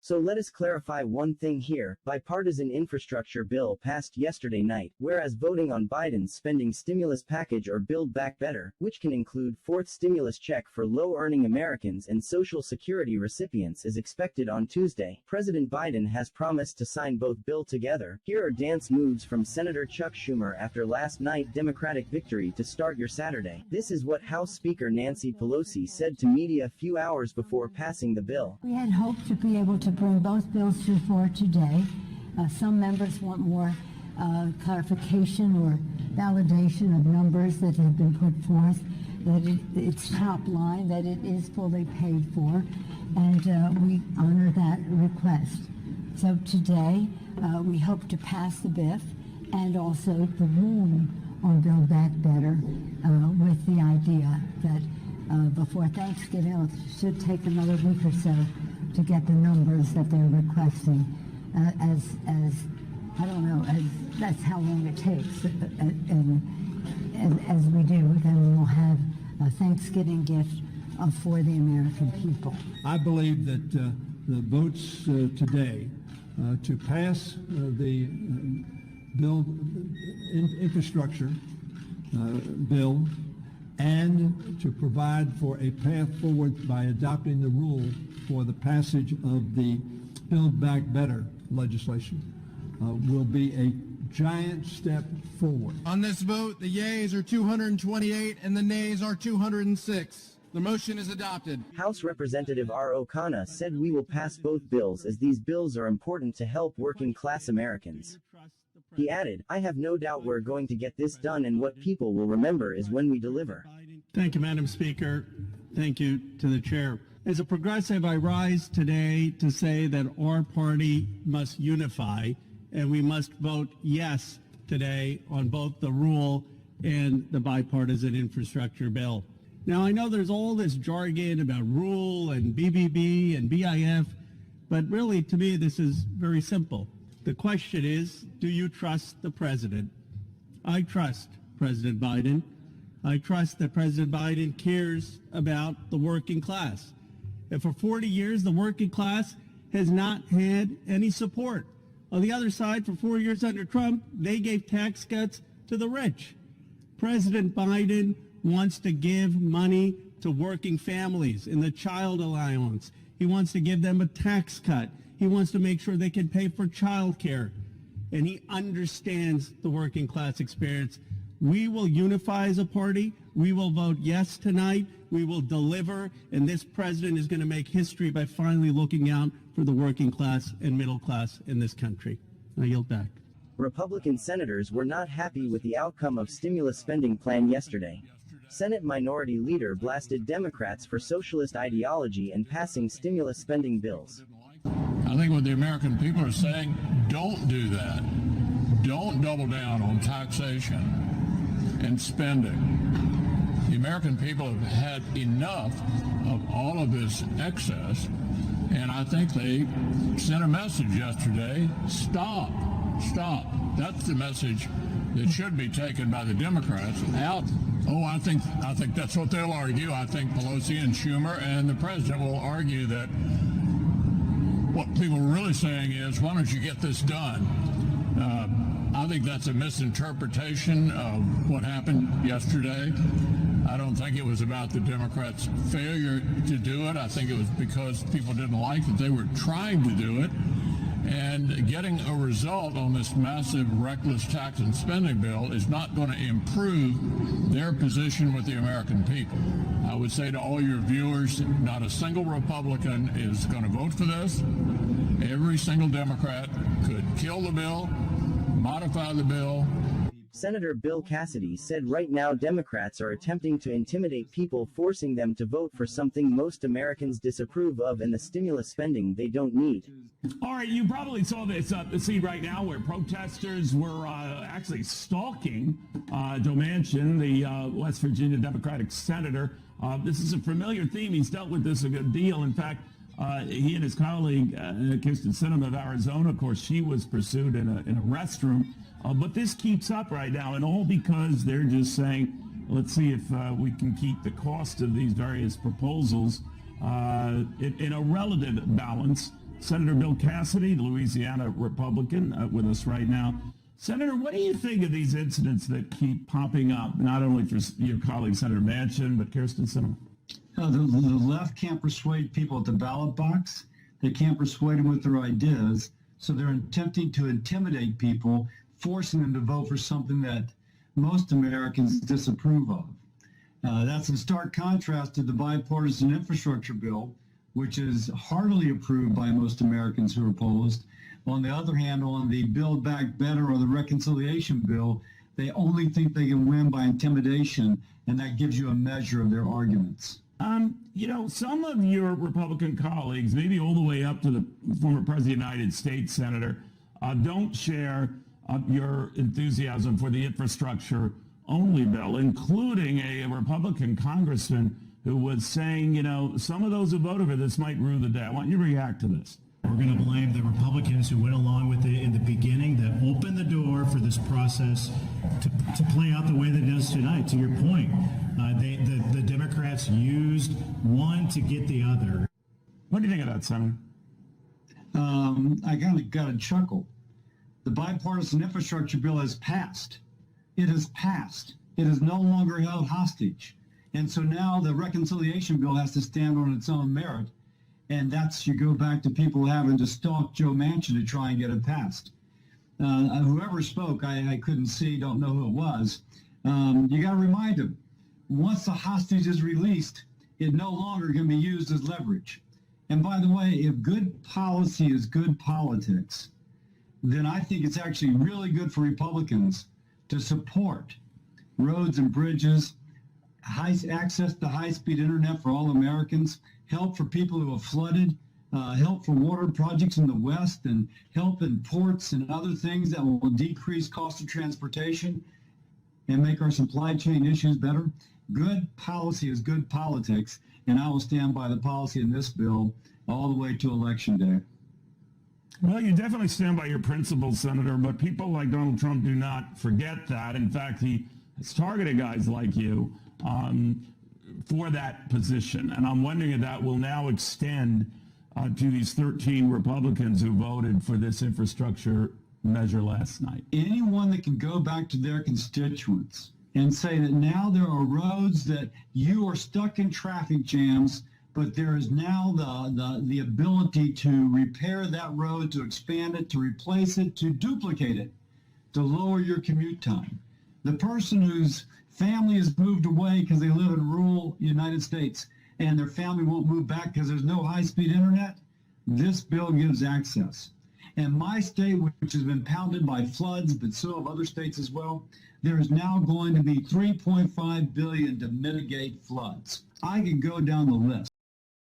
So let us clarify one thing here. Bipartisan infrastructure bill passed yesterday night, whereas voting on Biden's spending stimulus package or Build Back Better, which can include fourth stimulus check for low-earning Americans and Social Security recipients, is expected on Tuesday. President Biden has promised to sign both bills together. Here are dance moves from Senator Chuck Schumer after last night's Democratic victory to start your Saturday. This is what House Speaker Nancy Pelosi said to media a few hours before passing the bill. We had hoped to be able to bring both bills to the floor today. Some members want more clarification or validation of numbers that have been put forth, that it's top line, that it is fully paid for, and we honor that request. So today we hope to pass the BIF and also the rule on Build Back Better with the idea that before Thanksgiving, it should take another week or so to get the numbers that they're requesting. As I don't know, that's how long it takes. And as we do, then we'll have a Thanksgiving gift for the American people. I believe that the votes today to pass the infrastructure bill and to provide for a path forward by adopting the rule for the passage of the Build Back Better legislation will be a giant step forward. On this vote, the yeas are 228 and the nays are 206. The motion is adopted. House Representative R. O'Connor said we will pass both bills as these bills are important to help working-class Americans. He added, I have no doubt we're going to get this done, and what people will remember is when we deliver. Thank you, Madam Speaker. Thank you to the chair. As a progressive, I rise today to say that our party must unify, and we must vote yes today on both the rule and the bipartisan infrastructure bill. Now, I know there's all this jargon about rule and BBB and BIF, but really, to me, this is very simple. The question is, do you trust the president? I trust President Biden. I trust that President Biden cares about the working class. And for 40 years, the working class has not had any support. On the other side, for 4 years under Trump, they gave tax cuts to the rich. President Biden wants to give money to working families in the child allowance. He wants to give them a tax cut. He wants to make sure they can pay for child care. And he understands the working class experience. We will unify as a party. We will vote yes tonight. We will deliver. And this president is going to make history by finally looking out for the working class and middle class in this country. I yield back. Republican senators were not happy with the outcome of stimulus spending plan yesterday. Senate Minority Leader blasted Democrats for socialist ideology and passing stimulus spending bills. I think what the American people are saying, don't do that. Don't double down on taxation and spending. The American people have had enough of all of this excess, and I think they sent a message yesterday, stop. That's the message that should be taken by the Democrats out. Oh, I think that's what they'll argue. I think Pelosi and Schumer and the president will argue that what people are really saying is, why don't you get this done? I think that's a misinterpretation of what happened yesterday. I don't think it was about the Democrats' failure to do it. I think it was because people didn't like that they were trying to do it. And getting a result on this massive, reckless tax and spending bill is not going to improve their position with the American people. I would say to all your viewers, not a single Republican is going to vote for this. Every single Democrat could kill the bill, modify the bill. Senator Bill Cassidy said right now Democrats are attempting to intimidate people, forcing them to vote for something most Americans disapprove of and the stimulus spending they don't need. All right, you probably saw this scene right now where protesters were actually stalking Joe Manchin, the West Virginia Democratic senator. This is a familiar theme. He's dealt with this a good deal. In fact, he and his colleague, Kirsten Sinema of Arizona, of course, she was pursued in a restroom. But this keeps up right now, and all because they're just saying, let's see if we can keep the cost of these various proposals in a relative balance Senator Bill Cassidy, the Louisiana Republican, with us right now. Senator, what do you think of these incidents that keep popping up, not only for your colleague Senator Manchin, but Kirsten Sinema? The left can't persuade people at the ballot box. They can't persuade them with their ideas. So they're attempting to intimidate people, forcing them to vote for something that most Americans disapprove of. That's in stark contrast to the bipartisan infrastructure bill, which is heartily approved by most Americans who are opposed. On the other hand, on the Build Back Better or the reconciliation bill, they only think they can win by intimidation, and that gives you a measure of their arguments. You know, some of your Republican colleagues, maybe all the way up to the former President of the United States, Senator, don't share your enthusiasm for the infrastructure-only bill, including a Republican congressman who was saying, you know, some of those who voted for this might rue the day. I want you to react to this. We're going to blame the Republicans who went along with it in the beginning that opened the door for this process to play out the way that it does tonight. To your point, the Democrats used one to get the other. What do you think of that, Senator? I kind of got a chuckle. The bipartisan infrastructure bill has passed. It has passed. It is no longer held hostage. And so now the reconciliation bill has to stand on its own merit. And that's, you go back to people having to stalk Joe Manchin to try and get it passed. Whoever spoke, I couldn't see, don't know who it was. You got to remind them, once the hostage is released, it no longer can be used as leverage. And by the way, if good policy is good politics, then I think it's actually really good for Republicans to support roads and bridges, access to high-speed internet for all Americans, help for people who have flooded, help for water projects in the West, and help in ports and other things that will decrease cost of transportation and make our supply chain issues better. Good policy is good politics, and I will stand by the policy in this bill all the way to Election Day. Well, you definitely stand by your principles, Senator, but people like Donald Trump do not forget that. In fact, he has targeted guys like you for that position. And I'm wondering if that will now extend to these 13 Republicans who voted for this infrastructure measure last night. Anyone that can go back to their constituents and say that now there are roads that you are stuck in traffic jams, but there is now the ability to repair that road, to expand it, to replace it, to duplicate it, to lower your commute time. The person whose family has moved away because they live in rural United States and their family won't move back because there's no high-speed internet, this bill gives access. And my state, which has been pounded by floods, but so have other states as well, there is now going to be $3.5 billion to mitigate floods. I can go down the list.